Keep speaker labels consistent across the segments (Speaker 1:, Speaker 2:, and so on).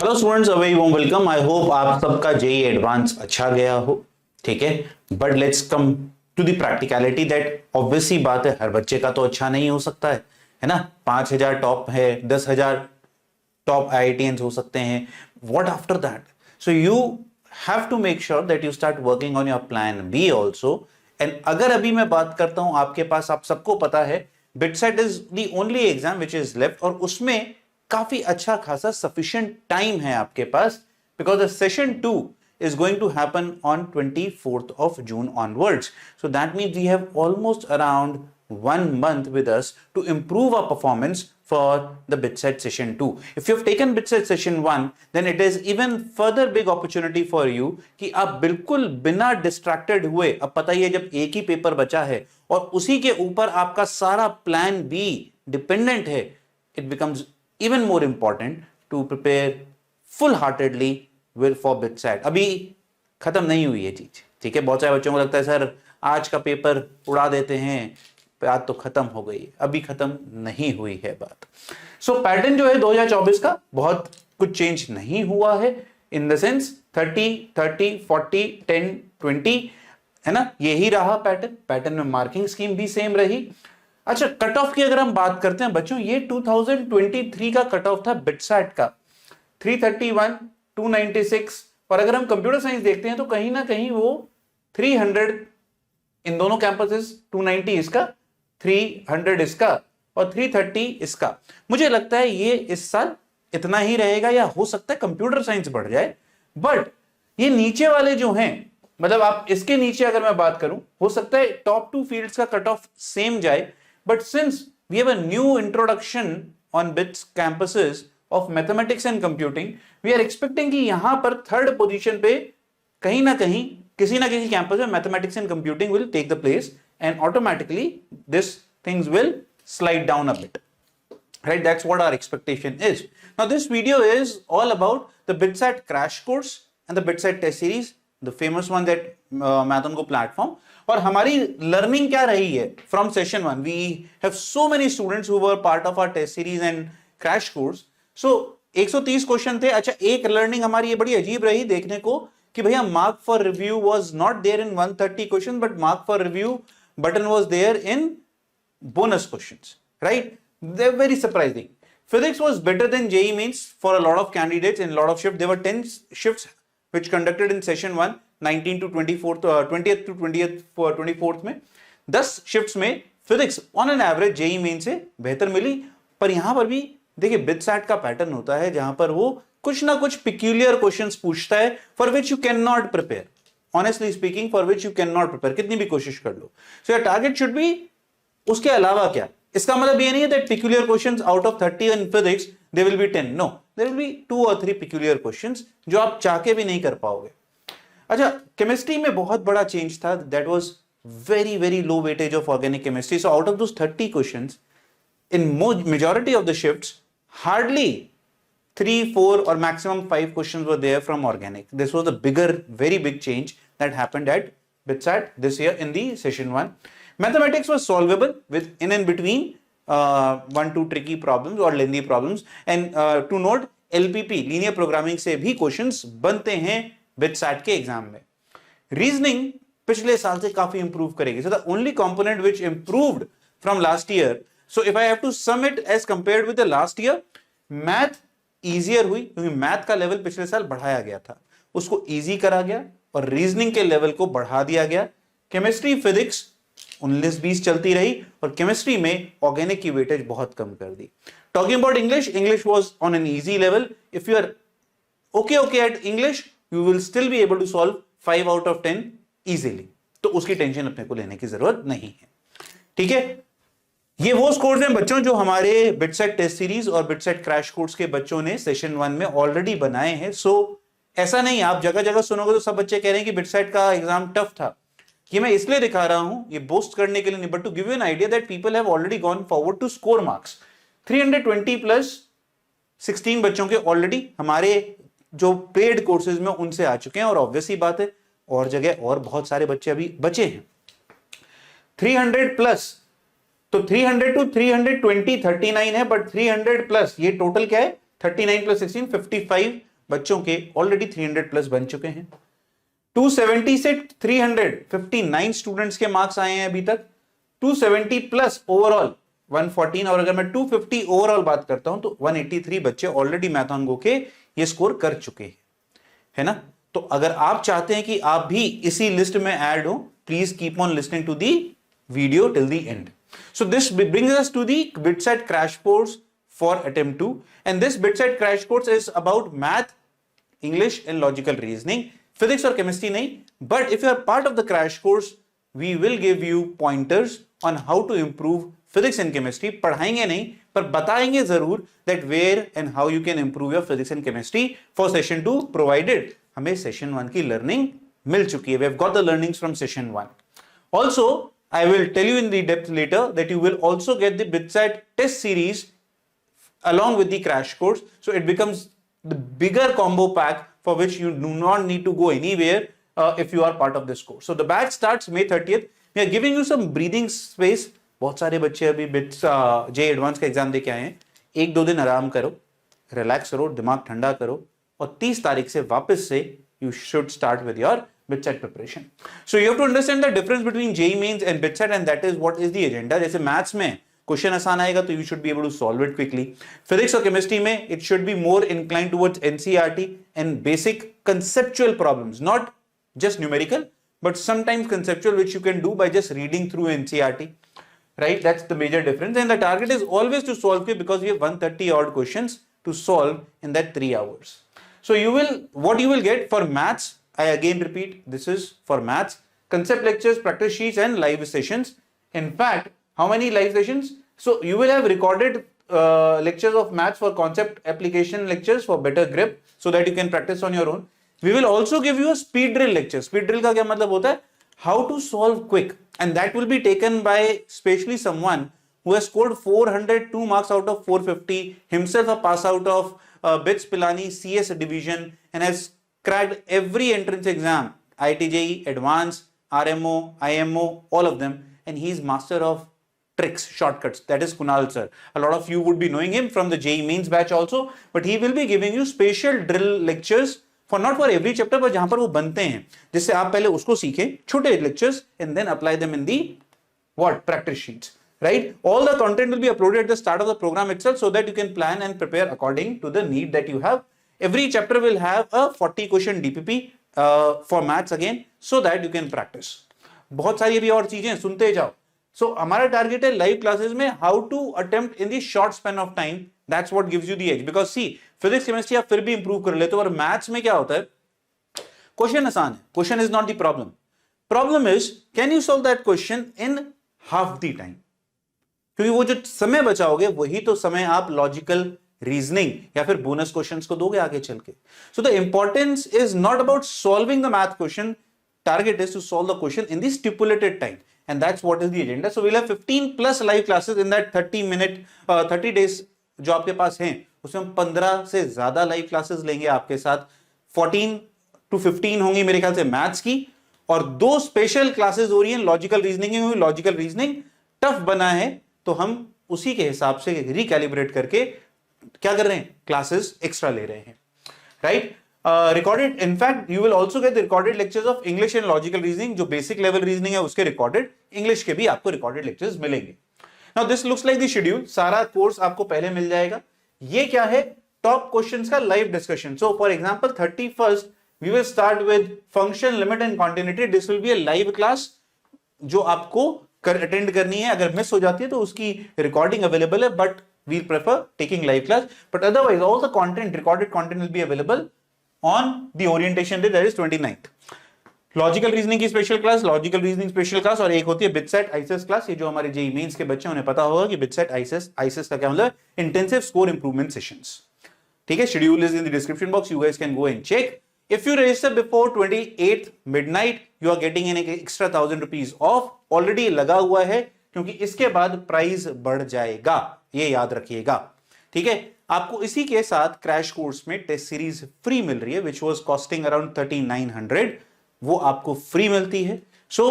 Speaker 1: Hello students, a very warm welcome. I hope आप सबका JEE advance अच्छा गया हो। ठीक है, but let's come to the practicality that obviously बात है, हर बच्चे का तो अच्छा नहीं हो सकता है ना। 5,000 टॉप है, 10,000 टॉप आईआईटीएंस हो सकते हैं। What after that? So you have to make sure that you start working on your plan B also. And अगर अभी मैं बात करता हूं आपके पास, आप सबको पता है BITSAT is the only exam which is left, और उसमें काफी अच्छा खासा सफिशिएंट टाइम है आपके पास, because the session 2 is going to happen on 24th of June onwards. So that means we have almost around 1 month with us to improve our performance for the BitSet session 2. If you have taken BitSet session 1, then it is even further big opportunity for you कि आप बिल्कुल बिना distracted हुए, अब पता ही है जब एक ही पेपर बचा है और उसी के ऊपर आपका सारा प्लान बी डिपेंडेंट है, it becomes even more important to prepare full heartedly will for BitSet. अभी खत्म नहीं हुई है चीज, ठीक है। बहुत सारे बच्चों को लगता है सर आज का पेपर उड़ा देते हैं, बात तो खत्म हो गई, अभी खत्म नहीं हुई है बात। सो पैटर्न जो है 2024 का बहुत कुछ चेंज नहीं हुआ है, इन द सेंस 30 30 40 10 20 है ना, यही रहा पैटर्न में मार्किंग स्कीम भी सेम रही। अच्छा, कट ऑफ की अगर हम बात करते हैं बच्चों, ये 2023 का कट ऑफ था बिटसैट का 331 296, और अगर हम कंप्यूटर साइंस देखते हैं तो कहीं ना कहीं वो 300 इन दोनों कैंपसेस, 290 इसका, 300 इसका और 330 इसका। मुझे लगता है ये इस साल इतना ही रहेगा, या हो सकता है कंप्यूटर साइंस बढ़ जाए। बट ये नीचे वाले जो हैं, मतलब आप इसके नीचे अगर मैं बात करूं, हो सकता है टॉप 2 फील्ड्स का कट ऑफ सेम जाए, but since we have a new introduction on BITS campuses of mathematics and computing, we are expecting कि यहां पर थर्ड पोजीशन पे कहीं ना कहीं किसी ना किसी कैंपस में mathematics and computing will take the place, and automatically this things will slide down a bit, right? That's what our expectation is. Now this video is all about the BitSat crash course and the BitSat test series, the famous one that Mathongo platform. और हमारी learning क्या रही है from session 1? We have so many students who were part of our test series and crash course. So 130 question थे। अच्छा, एक learning हमारी ये बड़ी अजीब रही देखने को कि भैया mark for review was not there in 130 question, but mark for review button was there in bonus questions, right? They're very surprising. Physics was better than JEE Mains for a lot of candidates in a lot of shifts. There were 10 shifts which conducted in session 1, 19 to 24th, 20th to 20th for 24th में 10 shifts में physics on an average JEE Main से बेहतर मिली। पर यहां पर भी देखिए BitSat का पैटर्न होता है जहां पर वो कुछ ना कुछ peculiar questions पूछता है for which you cannot prepare. Honestly speaking, for which you cannot prepare. कितनी भी कोशिश कर लो। So your target should be उसके अलावा क्या। इसका मतलब ये नहीं है that peculiar questions out of 30 in physics they will be 10. No, there will be 2 or 3 peculiar questions जो आप चाह के भी नहीं कर पाओगे। अच्छा, केमिस्ट्री में बहुत बड़ा चेंज था, that was very very low weightage of organic chemistry. So out of those 30 questions, in majority of the shifts, hardly 3, 4 or maximum 5 questions were there from organic. This was a bigger, very big change that happened at BitSat this year in the session 1. Mathematics was solvable with in and between 1-2 tricky problems or lengthy problems, and to note, LPP linear programming से भी questions बनते हैं BitSat के exam में। Reasoning पिछले साल से काफी इंप्रूव करेगी। So the only component which improved from last year, so if I have to sum it as compared with the last year, math easier हुई क्योंकि मैथ का लेवल पिछले साल बढ़ाया गया था, उसको इजी करा गया और रीजनिंग के लेवल को बढ़ा दिया गया। केमिस्ट्री फिजिक्स 19-20 चलती रही और केमिस्ट्री में ऑर्गेनिक की वेटेज बहुत कम कर दी। Talking about English was on an easy level. If you are okay at English, you will still be able to solve 5 out of 10 easily, तो उसकी टेंशन अपने को लेने की जरूरत नहीं है। ठीक है, ये वो स्कोर्स हैं बच्चों जो हमारे बिटसेट टेस्ट सीरीज और बिटसेट क्रैश कोर्स के बच्चों ने सेशन 1 में ऑलरेडी बनाए हैं। सो ऐसा नहीं, आप जगह जगह सुनोगे तो सब बच्चे कह रहे हैं कि बिटसेट का एग्जाम टफ था। ये मैं इसलिए दिखा रहा हूं, ये बोस्ट करने के लिए नहीं, but to give you an idea that people have already gone forward to score marks. 320 plus 16 बच्चों के ऑलरेडी हमारे जो पेड कोर्सेज में उनसे आ चुके हैं, और ऑब्वियसली बात है और जगह और बहुत सारे बच्चे अभी बचे हैं। 300 प्लस, तो 300 to 320 39 है, बट 300 प्लस ये टोटल क्या है, 39 प्लस 16 55 बच्चों के ऑलरेडी 300 प्लस बन चुके हैं। 270 से 359 स्टूडेंट्स के मार्क्स आए हैं अभी तक। 270 प्लस ओवरऑल 114, और अगर मैं 250 ओवरऑल बात करता हूं तो 183 बच्चे ऑलरेडी मैथन गो के ये स्कोर कर चुके हैं, है ना। तो अगर आप चाहते हैं कि आप भी इसी लिस्ट में ऐड हो, please keep on listening to the video till the end. So this brings us to the BitSet crash course for attempt 2, and this BitSet crash course is about math, English and logical reasoning, physics और chemistry नहीं, but if you are part of the crash course we will give you pointers on how to improve physics and chemistry। पढ़ाएंगे नहीं पर बताएंगे जरूर that where and how you can improve your physics and chemistry for session 2, provided हमें session 1 की learning मिल चुकी है। We have got the learnings from session 1 also। I will tell you in the depth later that you will also get the BitSet test series along with the crash course. So it becomes the bigger combo pack for which you do not need to go anywhere if you are part of this course. So the batch starts May 30th. We are giving you some breathing space. बहुत सारे बच्चे अभी BITS JEE advance का exam दे के आए हैं। 1-2 दिन आराम करो, रिलैक्स करो, दिमाग ठंडा करो, और 30 तारीख से वापस से you should start with your BitSet preparation. So you have to understand the difference between JEE Mains and BitSet, and that is what is the agenda. जैसे मैथ्स में क्वेश्चन आसान आएगा तो you should be able to solve it quickly. Physics और chemistry में it should be more inclined towards NCERT and basic conceptual problems, not just numerical, but sometimes conceptual, which you can do by just reading through NCERT. Right? That's the major difference. And the target is always to solve it because we have 130 odd questions to solve in that 3 hours. So what you will get for maths, I again repeat, this is for maths, concept lectures, practice sheets and live sessions. In fact, how many live sessions? So you will have recorded lectures of maths for concept application lectures for better grip so that you can practice on your own. We will also give you a speed drill lecture. Speed drill का क्या मतलब होता है? How to solve quick, and that will be taken by especially someone who has scored 402 marks out of 450, himself a pass out of BITS Pilani CS division and has cracked every entrance exam, IIT JEE, Advanced, RMO, IMO, all of them, and he is master of tricks, shortcuts. That is Kunal sir. A lot of you would be knowing him from the JEE Mains batch also, but he will be giving you special drill lectures for not for every chapter, but जहां पर वो बनते हैं, जिससे आप पहले उसको सीखें, छोटे lectures, and then apply them in the what practice sheets. Right? All the content will be uploaded at the start of the program itself so that you can plan and prepare according to the need that you have. Every chapter will have a 40 question DPP for maths again so that you can practice. बहुत सारी भी और चीजें सुनते जाओ. So हमारा target है live classes में how to attempt in the short span of time. That's what gives you the edge. Because see, physics, chemistry आप फिर भी improve कर लेते हो, और मैथ्स में क्या होता है? क्वेश्चन आसान है. Question is not the problem. Problem is, can you solve that question in half the time? क्योंकि वो जो समय बचाओगे वही तो समय आप लॉजिकल रीजनिंग या फिर बोनस क्वेश्चंस को दोगे आगे चल के. So the importance is not about solving the math question, target is to solve the question in the stipulated time, and that's what is the agenda. So we will have 15 plus live classes in that 30 days जो आपके पास हैं, उसमें हम 15 से ज्यादा live classes लेंगे आपके साथ. 14 to 15 होंगी मेरे ख्याल से मैथ्स की, और 2 स्पेशल क्लासेस हो रही हैं लॉजिकल रीजनिंग की. लॉजिकल रीजनिंग टफ बना है तो हम उसी के हिसाब से रिकैलिब्रेट करके क्या कर रहे हैं, क्लासेस एक्स्ट्रा ले रहे हैं. Right? Recorded, in fact you will also get the recorded lectures of English and logical reasoning. जो बेसिक लेवल रीजनिंग है उसके रिकॉर्डेड, इंग्लिश के भी आपको रिकॉर्डेड लेक्चर्स मिलेंगे. Now this looks like the schedule. सारा कोर्स आपको पहले मिल जाएगा. ये क्या है? टॉप क्वेश्चंस का live discussion. So for example 31st we will start with function, limit and continuity. This will be a live class जो आपको अटेंड करनी है. अगर मिस हो जाती है तो उसकी रिकॉर्डिंग अवेलेबल है, but we prefer taking live class. But otherwise all the content, recorded content will be available on the orientation day, that is 29th. Logical reasoning की special class, logical reasoning special class, और एक होती है BITSET ICES class. ये जो हमारे JEE mains के बच्चे उन्हें पता होगा कि BITSET ICES का क्या मतलब, इंटेंसिव स्कोर इंप्रूवमेंट सेशंस. ठीक है? Schedule is in the description box. You guys can go and check. If you register before 28th midnight, you are getting an extra 1000 rupees off. Already लगा हुआ है, क्योंकि इसके बाद प्राइस बढ़ जाएगा, ये याद रखिएगा. ठीक है? आपको इसी के साथ क्रैश कोर्स में टेस्ट सीरीज फ्री मिल रही है, which was costing around 3900. वो आपको फ्री मिलती है. So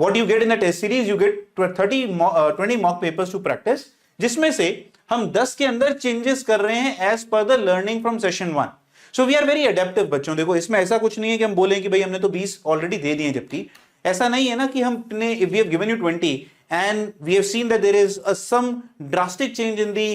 Speaker 1: what you get in the test series, you get 20 mock papers to practice, जिसमें से हम 10 के अंदर चेंजेस कर रहे हैं as per the learning from session 1. So we are very adaptive बच्चों। देखो इसमें ऐसा कुछ नहीं है कि हम बोलें कि भाई हमने तो 20 ऑलरेडी दे दिए, जबकि ऐसा नहीं है ना कि हमने, if we have given you 20 and we have seen that there is some drastic change in the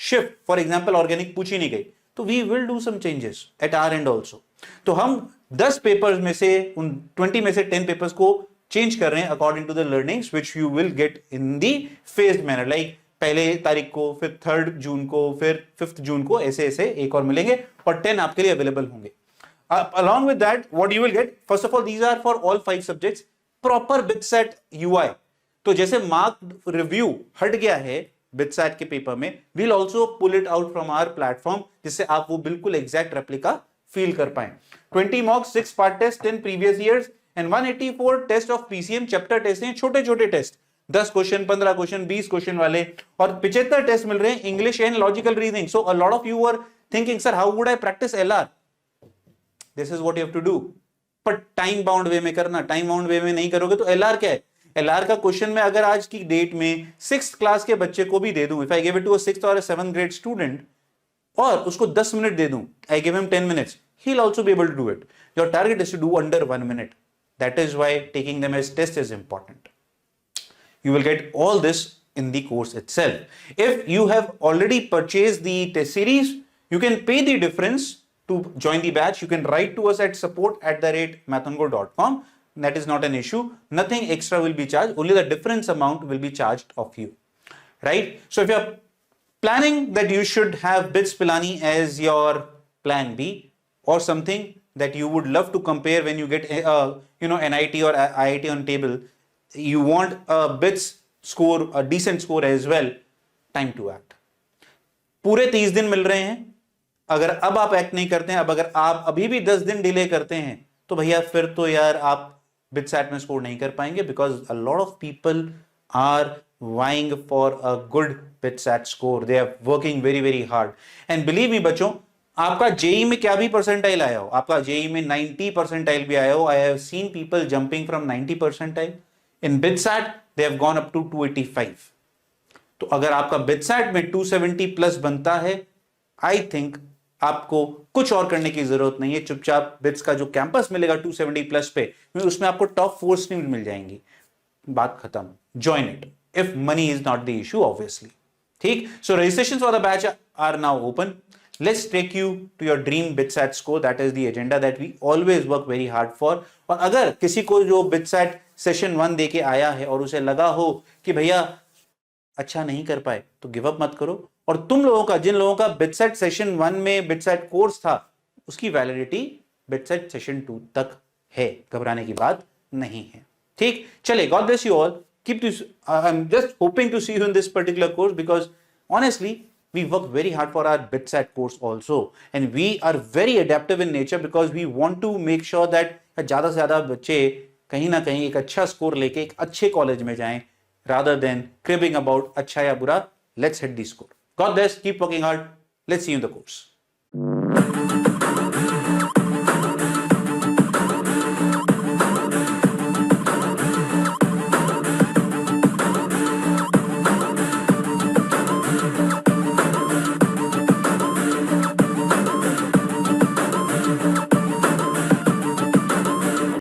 Speaker 1: shift, for example organic पूछी नहीं गई, तो we will do some changes at our end also। तो हम 10 पेपर्स में से, उन 20 में से 10 पेपर्स को चेंज कर रहे हैं according to the learnings which you will get in the phased manner, like पहले तारीख को, फिर 3 जून को, फिर 5 जून को, ऐसे ऐसे एक और मिलेंगे और 10 आपके लिए अवेलेबल होंगे। along with that what you will get, first of all these are for all 5 subjects, proper BITSAT UI। तो जैसे मार्क रिव्यू हट गया है बिटसैट के पेपर में, we'll also pull it out from our platform, जिससे आप वो बिल्कुल एग्जैक्ट रेप्लिका फील कर पाए। 20 mocks, 6 part test, 10 previous years and 184 test of PCM chapter test हैं, छोटे छोटे टेस्ट, 10 क्वेश्चन, 15 क्वेश्चन, 20 क्वेश्चन वाले, और 75 टेस्ट मिल रहे हैं English and logical reasoning. So a lot of you are thinking sir how would I practice LR, this is what you have to do, पर time bound way में करना। Time bound way में नहीं करोगे तो एलआर क्या है? LR का क्वेश्चन में अगर आज की डेट में 6th क्लास के बच्चे को भी दे दूं, if I give it to a 6th और 7th ग्रेड स्टूडेंट और उसको 10 मिनट दे दूं, I give him 10 minutes, he will also be able to do it. Your target is to do under 1 minute, that is why taking them as test is important. You will get all this in the course itself. If you have already purchased the test series, you can pay the difference to join the batch. You can write to us at support@mathongo.com. That is not an issue. Nothing extra will be charged. Only the difference amount will be charged of you. Right? So if you are planning that you should have BITS Pilani as your plan B, or something that you would love to compare when you get NIT or IIT on table, you want a BITS score, a decent score as well, time to act. पूरे 30 दिन मिल रहे हैं, अगर अब आप act नहीं करते हैं, अब अगर आप अभी भी 10 दिन डिले करते हैं, तो भैया फिर तो यार आप BITSAT में स्कोर नहीं कर पाएंगे, because a lot of people are vying for a good BITSAT score. They are working very very hard. And believe me बच्चों, आपका जेई में क्या भी परसेंटाइल आया हो, आपका जेई में 90 परसेंटाइल भी आया हो, I have seen people jumping from 90 percentile. In BITSAT they have gone up to 285. तो अगर आपका BITSAT में 270 प्लस बनता है, I think आपको कुछ और करने की जरूरत नहीं है। चुपचाप बिट्स का जो कैंपस मिलेगा 270 प्लस पे, उसमें आपको टॉप 4 स्ट्रीम मिल जाएंगी, बात खत्म। Join it if money is not the issue obviously. ठीक, so registration for the batch are now open. Let's take you to your dream BITSAT score, that is the agenda that we always work very hard for. और अगर किसी को जो BITSAT session 1 दे के आया है और उसे लगा हो कि भैया अच्छा नहीं कर पाए, तो गिव अप मत करो। और तुम लोगों का, जिन लोगों का BITSAT सेशन 1 में BITSAT कोर्स था, उसकी वैलिडिटी BITSAT सेशन 2 तक है, घबराने की बात नहीं है। ठीक, चले, God bless you all, keep this, I am just hoping to see you in this particular course, because honestly we work very hard for our BITSAT course also, and we are very adaptive in nature because we want to make sure that ज्यादा से ज्यादा बच्चे कहीं ना कहीं एक अच्छा score लेके एक अच्छे कॉलेज में जाएं, rather than cribbing about अच्छा या बुरा। Let's hit the score. God bless, keep working hard. Let's see you in the course.